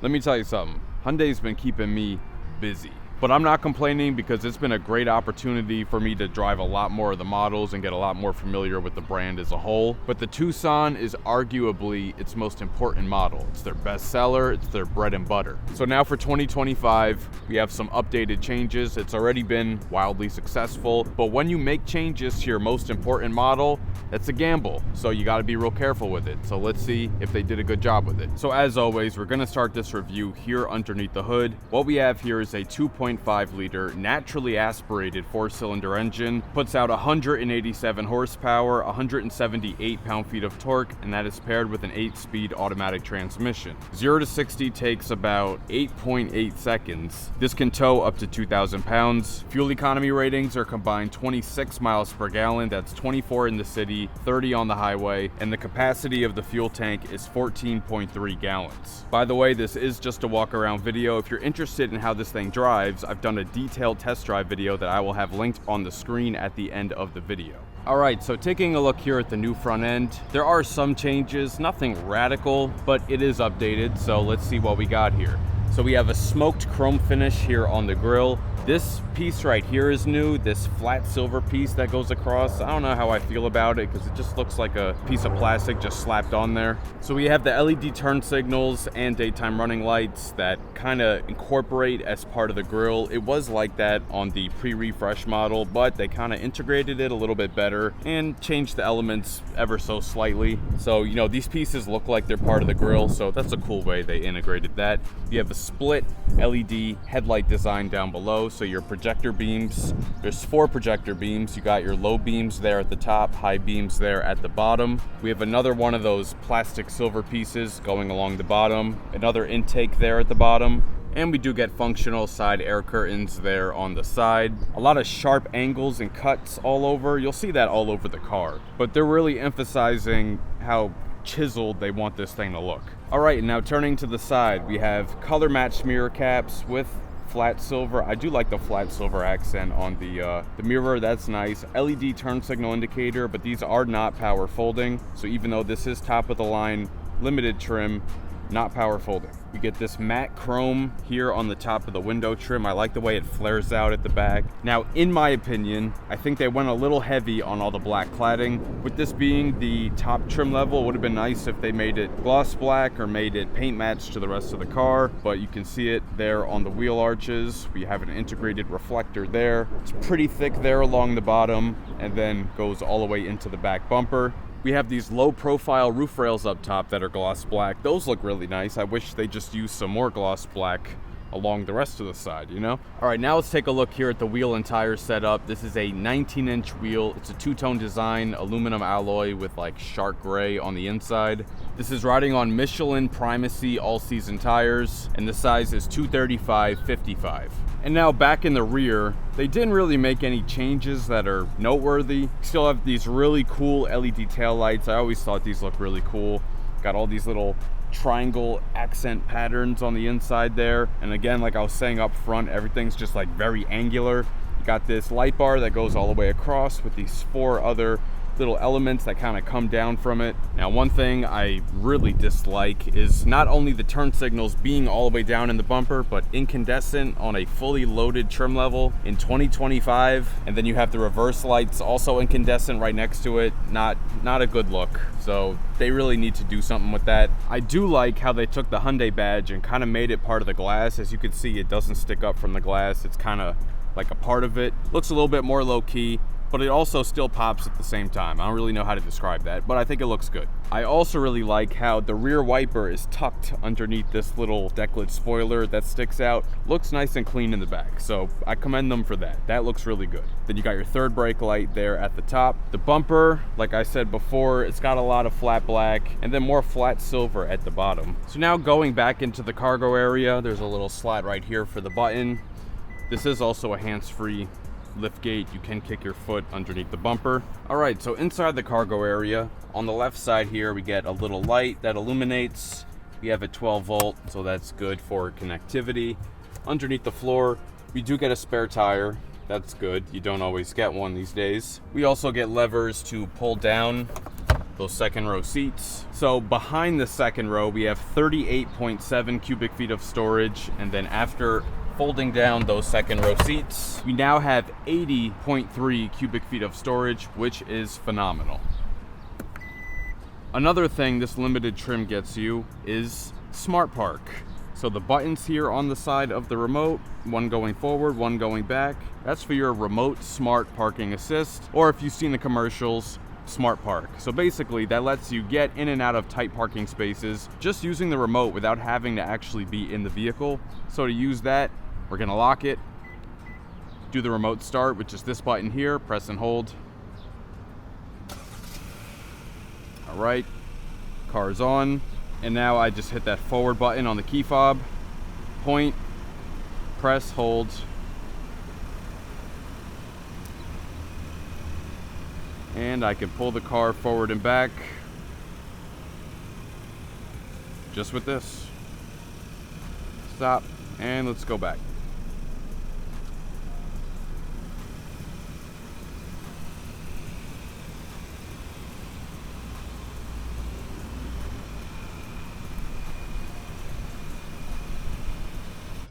Let me tell you something, Hyundai's been keeping me busy. But I'm not complaining because it's been a great opportunity for me to drive a lot more of the models and get a lot more familiar with the brand as a whole. But the Tucson is arguably its most important model. It's their best seller, it's their bread and butter. So now for 2025, we have some updated changes. It's already been wildly successful, but when you make changes to your most important model, that's a gamble. So you gotta be real careful with it. So let's see if they did a good job with it. So as always, we're gonna start this review here underneath the hood. What we have here is a 2.5 liter naturally aspirated 4-cylinder engine, puts out 187 horsepower, 178 pound-feet of torque, and that is paired with an 8-speed automatic transmission. 0 to 60 takes about 8.8 seconds. This can tow up to 2,000 pounds. Fuel economy ratings are combined 26 miles per gallon, that's 24 in the city, 30 on the highway, and the capacity of the fuel tank is 14.3 gallons. By the way, this is just a walk-around video. If you're interested in how this thing drives, I've done a detailed test drive video that I will have linked on the screen at the end of the video. Alright, so taking a look here at the new front end, there are some changes, nothing radical, but it is updated, so let's see what we got here. So we have a smoked chrome finish here on the grille. This piece right here is new, this flat silver piece that goes across. I don't know how I feel about it because it just looks like a piece of plastic just slapped on there. So we have the LED turn signals and daytime running lights that kind of incorporate as part of the grille. It was like that on the pre-refresh model, but they kind of integrated it a little bit better and changed the elements ever so slightly. So, you know, these pieces look like they're part of the grille, so that's a cool way they integrated that. You have a split LED headlight design down below. So your projector beams, there's 4 projector beams. You got your low beams there at the top, high beams there at the bottom. We have another one of those plastic silver pieces going along the bottom, another intake there at the bottom. And we do get functional side air curtains there on the side. A lot of sharp angles and cuts all over. You'll see that all over the car. But they're really emphasizing how chiseled they want this thing to look. All right, now turning to the side, we have color matched mirror caps with flat silver. I do like the flat silver accent on the mirror, that's nice. LED turn signal indicator, but these are not power folding. So even though this is top of the line, limited trim, not power folding. We get this matte chrome here on the top of the window trim. I like the way it flares out at the back. Now, in my opinion, I think they went a little heavy on all the black cladding. With this being the top trim level, it would have been nice if they made it gloss black or made it paint match to the rest of the car, but you can see it there on the wheel arches. We have an integrated reflector there. It's pretty thick there along the bottom and then goes all the way into the back bumper. We have these low profile roof rails up top that are gloss black. Those look really nice. I wish they just used some more gloss black along the rest of the side, you know? All right, now let's take a look here at the wheel and tire setup. This is a 19-inch wheel. It's a two-tone design, aluminum alloy with like shark gray on the inside. This is riding on Michelin Primacy all-season tires, and the size is 235/55. And now back in the rear, they didn't really make any changes that are noteworthy. Still have these really cool LED taillights. I always thought these looked really cool. Got all these little triangle accent patterns on the inside there. And again, like I was saying up front, everything's just like very angular. You got this light bar that goes all the way across with these 4 other little elements that kind of come down from it. Now, one thing I really dislike is not only the turn signals being all the way down in the bumper, but incandescent on a fully loaded trim level in 2025. And then you have the reverse lights also incandescent right next to it. Not a good look. So they really need to do something with that. I do like how they took the Hyundai badge and kind of made it part of the glass. As you can see, it doesn't stick up from the glass. It's kind of like a part of it. Looks a little bit more low key, but it also still pops at the same time. I don't really know how to describe that, but I think it looks good. I also really like how the rear wiper is tucked underneath this little decklet spoiler that sticks out. Looks nice and clean in the back, so I commend them for that. That looks really good. Then you got your third brake light there at the top. The bumper, like I said before, it's got a lot of flat black and then more flat silver at the bottom. So now going back into the cargo area, there's a little slot right here for the button. This is also a hands-free lift gate. You can kick your foot underneath the bumper. All right, so inside the cargo area, on the left side here, we get a little light that illuminates. We have a 12 volt, so that's good for connectivity. Underneath the floor, we do get a spare tire. That's good. You don't always get one these days. We also get levers to pull down those second row seats. So behind the second row, we have 38.7 cubic feet of storage. And then after folding down those second row seats, we now have 80.3 cubic feet of storage, which is phenomenal. Another thing this limited trim gets you is Smart Park. So the buttons here on the side of the remote, one going forward, one going back, that's for your remote smart parking assist, or if you've seen the commercials, Smart Park. So basically that lets you get in and out of tight parking spaces just using the remote without having to actually be in the vehicle. So to use that, we're gonna lock it, do the remote start, which is this button here, press and hold. All right, car's on. And now I just hit that forward button on the key fob, point, press, hold. And I can pull the car forward and back just with this. Stop, and let's go back.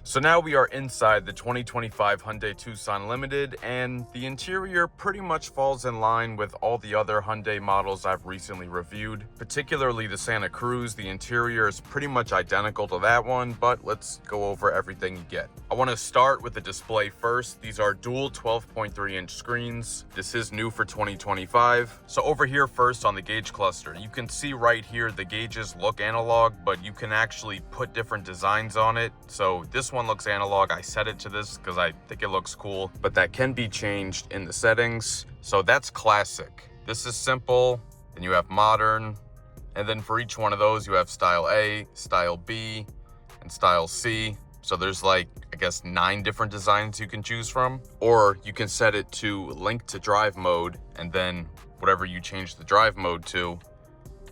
So now we are inside the 2025 Hyundai Tucson Limited, and the interior pretty much falls in line with all the other Hyundai models I've recently reviewed, particularly the Santa Cruz. The interior is pretty much identical to that one, but let's go over everything you get. I want to start with the display first. These are dual 12.3-inch screens. This is new for 2025. So over here first on the gauge cluster, you can see right here the gauges look analog, but you can actually put different designs on it. So this one looks analog. I set it to this because I think it looks cool, but that can be changed in the settings. So that's classic. This is simple. Then you have modern. And then for each one of those, you have style A, style B, and style C. So there's like, I guess, 9 different designs you can choose from. Or you can set it to link to drive mode, and then whatever you change the drive mode to,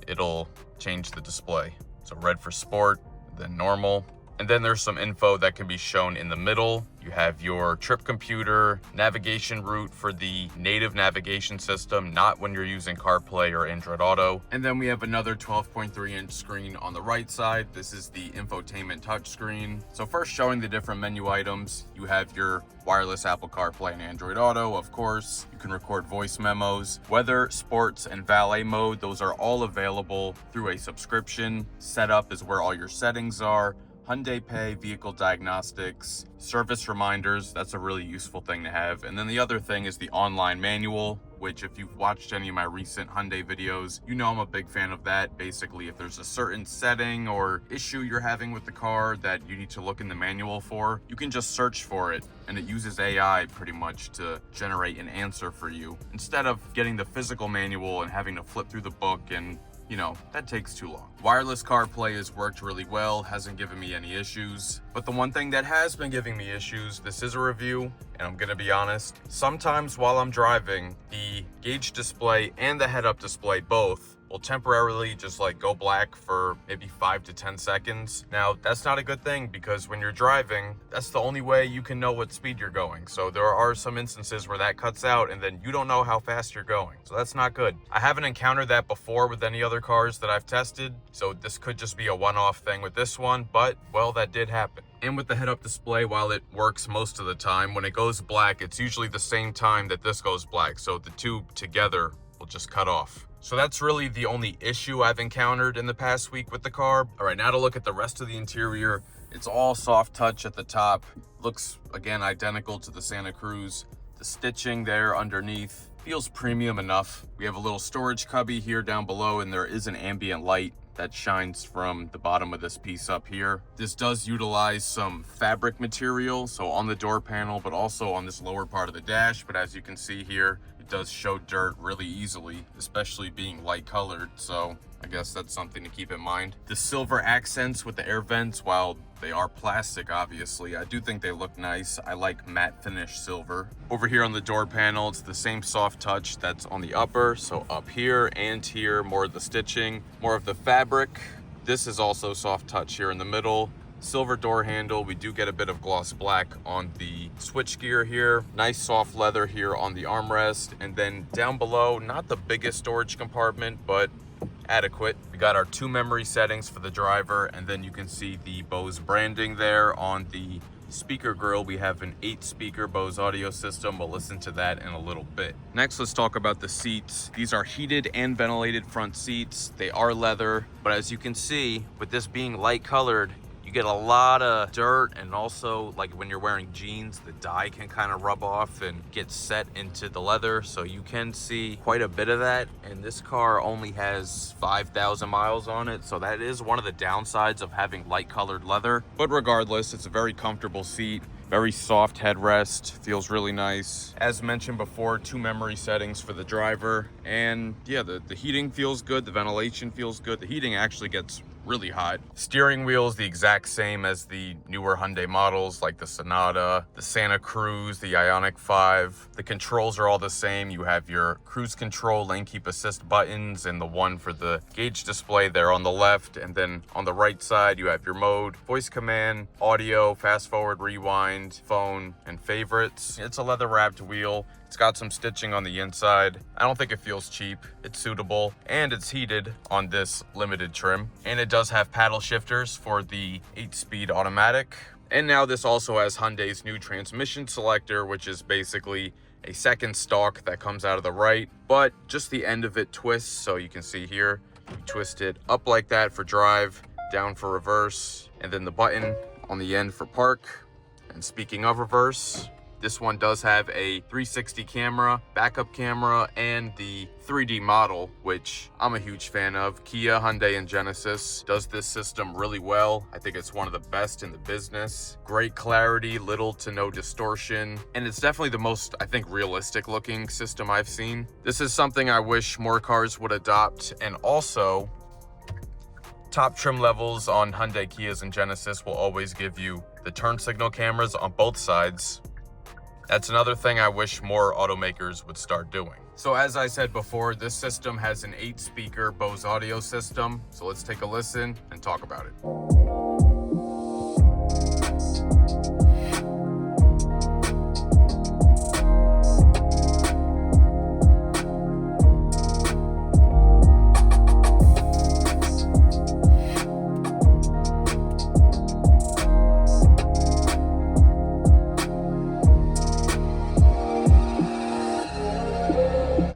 it'll change the display. So red for sport, then normal. And then there's some info that can be shown in the middle. You have your trip computer, navigation route for the native navigation system, not when you're using CarPlay or Android Auto. And then we have another 12.3-inch screen on the right side. This is the infotainment touchscreen. So first, showing the different menu items, you have your wireless Apple CarPlay and Android Auto, of course. You can record voice memos. Weather, sports, and valet mode, those are all available through a subscription. Setup is where all your settings are. Hyundai Pay, vehicle diagnostics, service reminders. That's a really useful thing to have. And then the other thing is the online manual, which if you've watched any of my recent Hyundai videos, you know I'm a big fan of that. Basically, if there's a certain setting or issue you're having with the car that you need to look in the manual for, you can just search for it, and it uses AI pretty much to generate an answer for you, instead of getting the physical manual and having to flip through the book, and you know, that takes too long. Wireless CarPlay has worked really well, hasn't given me any issues. But the one thing that has been giving me issues, this is a review, and I'm gonna be honest, sometimes while I'm driving, the gauge display and the head-up display both will temporarily just like go black for maybe 5 to 10 seconds. Now, that's not a good thing, because when you're driving, that's the only way you can know what speed you're going. So there are some instances where that cuts out and then you don't know how fast you're going. So that's not good. I haven't encountered that before with any other cars that I've tested. So this could just be a one-off thing with this one, but well, that did happen. And with the head-up display, while it works most of the time, when it goes black, it's usually the same time that this goes black. So the two together will just cut off. So that's really the only issue I've encountered in the past week with the car. All right, now to look at the rest of the interior. It's all soft touch at the top. Looks, again, identical to the Santa Cruz. The stitching there underneath feels premium enough. We have a little storage cubby here down below, and there is an ambient light that shines from the bottom of this piece up here. This does utilize some fabric material, so on the door panel, but also on this lower part of the dash. But as you can see here, it does show dirt really easily, especially being light colored. So I guess that's something to keep in mind. The silver accents with the air vents, while they are plastic, obviously, I do think they look nice. I like matte finish silver. Over here on the door panel, it's the same soft touch that's on the upper. So up here and here, more of the stitching, more of the fabric. This is also soft touch here in the middle. Silver door handle. We do get a bit of gloss black on the switchgear here. Nice soft leather here on the armrest. And then down below, not the biggest storage compartment, but adequate. We got our 2 memory settings for the driver, and then you can see the Bose branding there on the speaker grill. We have an 8-speaker Bose audio system. We'll listen to that in a little bit. Next, let's talk about the seats. These are heated and ventilated front seats. They are leather, but as you can see, with this being light colored, you get a lot of dirt, and also like when you're wearing jeans, the dye can kind of rub off and get set into the leather, so you can see quite a bit of that. And this car only has 5,000 miles on it, so that is one of the downsides of having light colored leather. But regardless, it's a very comfortable seat. Very soft headrest, feels really nice. As mentioned before, 2 memory settings for the driver. And yeah, the heating feels good, the ventilation feels good. The heating actually gets really hot. Steering wheel is the exact same as the newer Hyundai models like the Sonata, the Santa Cruz, the Ioniq 5. The controls are all the same. You have your cruise control, lane keep assist buttons, and the one for the gauge display there on the left. And then on the right side, you have your mode, voice command, audio, fast forward, rewind, phone, and favorites. It's a leather wrapped wheel. It's got some stitching on the inside. I don't think it feels cheap. It's suitable, and it's heated on this limited trim. And it does have paddle shifters for the 8-speed automatic. And now this also has Hyundai's new transmission selector, which is basically a second stalk that comes out of the right, but just the end of it twists. So you can see here, you twist it up like that for drive, down for reverse, and then the button on the end for park. And speaking of reverse, this one does have a 360 camera, backup camera, and the 3D model, which I'm a huge fan of. Kia, Hyundai, and Genesis does this system really well. I think it's one of the best in the business. Great clarity, little to no distortion, and it's definitely the most, I think, realistic looking system I've seen. This is something I wish more cars would adopt. And also, top trim levels on Hyundai, Kias, and Genesis will always give you the turn signal cameras on both sides. That's another thing I wish more automakers would start doing. So as I said before, this system has an 8-speaker Bose audio system. So let's take a listen and talk about it.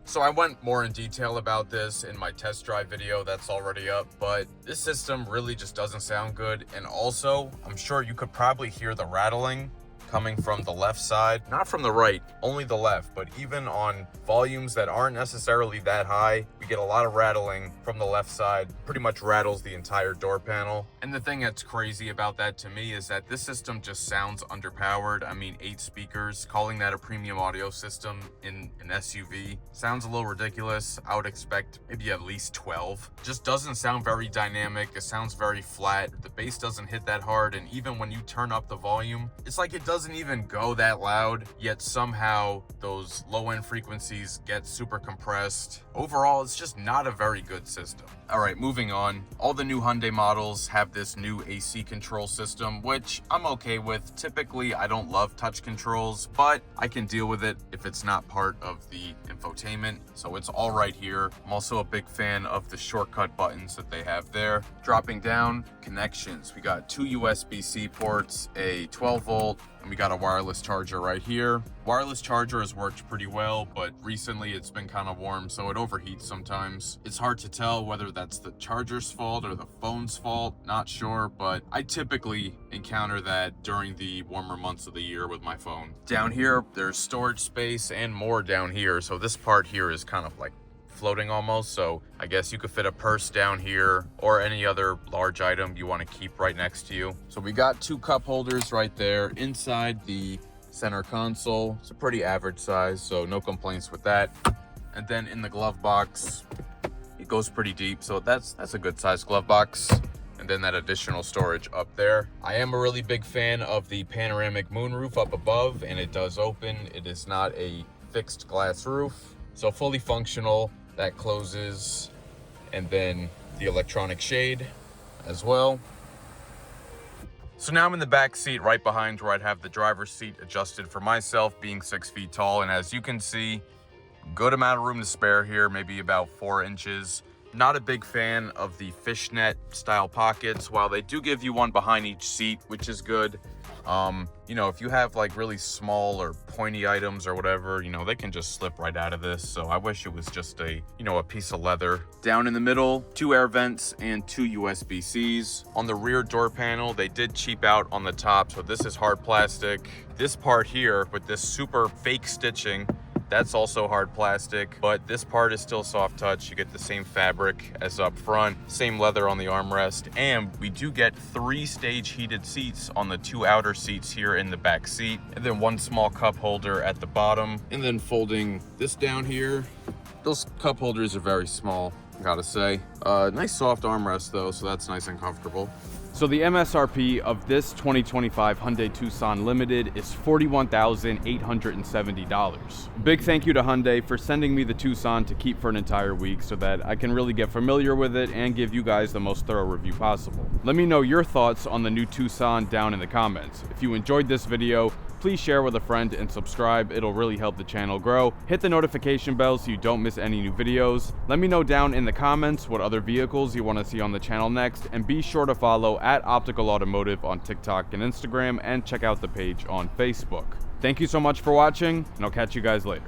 So I went more in detail about this in my test drive video that's already up, but this system really just doesn't sound good. And also, I'm sure you could probably hear the rattling coming from the left side, not from the right, only the left. But even on volumes that aren't necessarily that high, we get a lot of rattling from the left side. Pretty much rattles the entire door panel. And the thing that's crazy about that to me is that this system just sounds underpowered. I mean, 8 speakers, calling that a premium audio system in an SUV sounds a little ridiculous. I would expect maybe at least 12. Just doesn't sound very dynamic. It sounds very flat. The bass doesn't hit that hard, and even when you turn up the volume, it's like it doesn't even go that loud, yet somehow those low-end frequencies get super compressed. Overall, it's just not a very good system. All right, moving on. All the new Hyundai models have this new AC control system, which I'm okay with. Typically, I don't love touch controls, but I can deal with it if it's not part of the infotainment, so it's all right here. I'm also a big fan of the shortcut buttons that they have there. Dropping down, connections. We got 2 USB-C ports, a 12 volt, and we got a wireless charger right here. Wireless charger has worked pretty well, but recently it's been kind of warm, so it overheats sometimes. It's hard to tell whether that's the charger's fault or the phone's fault, not sure, but I typically encounter that during the warmer months of the year with my phone. Down here, there's storage space and more down here, so this part here is kind of like floating almost, so I guess you could fit a purse down here or any other large item you want to keep right next to you. So we got 2 cup holders right there inside the center console. It's a pretty average size, so no complaints with that. And then in the glove box, it goes pretty deep, so that's a good size glove box. And then that additional storage up there. I am a really big fan of the panoramic moonroof up above, and it does open. It is not a fixed glass roof, so fully functional. That closes, and then the electronic shade as well. So now I'm in the back seat right behind where I'd have the driver's seat adjusted for myself, being 6 feet tall. And as you can see, good amount of room to spare here, maybe about 4 inches. Not a big fan of the fishnet style pockets. While they do give you one behind each seat, which is good. You know, if you have like really small or pointy items or whatever, you know, they can just slip right out of this. So I wish it was just a, you know, a piece of leather. Down in the middle, 2 air vents and 2 USB-Cs. On the rear door panel, they did cheap out on the top. So this is hard plastic. This part here with this super fake stitching, that's also hard plastic, but this part is still soft touch. You get the same fabric as up front, same leather on the armrest, and we do get 3 stage heated seats on the 2 outer seats here in the back seat, and then 1 small cup holder at the bottom. And then folding this down here, those cup holders are very small, I gotta say. Nice soft armrest though, so that's nice and comfortable. So the MSRP of this 2025 Hyundai Tucson Limited is $41,870. Big thank you to Hyundai for sending me the Tucson to keep for an entire week so that I can really get familiar with it and give you guys the most thorough review possible. Let me know your thoughts on the new Tucson down in the comments. If you enjoyed this video, please share with a friend and subscribe. It'll really help the channel grow. Hit the notification bell so you don't miss any new videos. Let me know down in the comments what other vehicles you want to see on the channel next, and be sure to follow @Optical Automotive on TikTok and Instagram, and check out the page on Facebook. Thank you so much for watching, and I'll catch you guys later.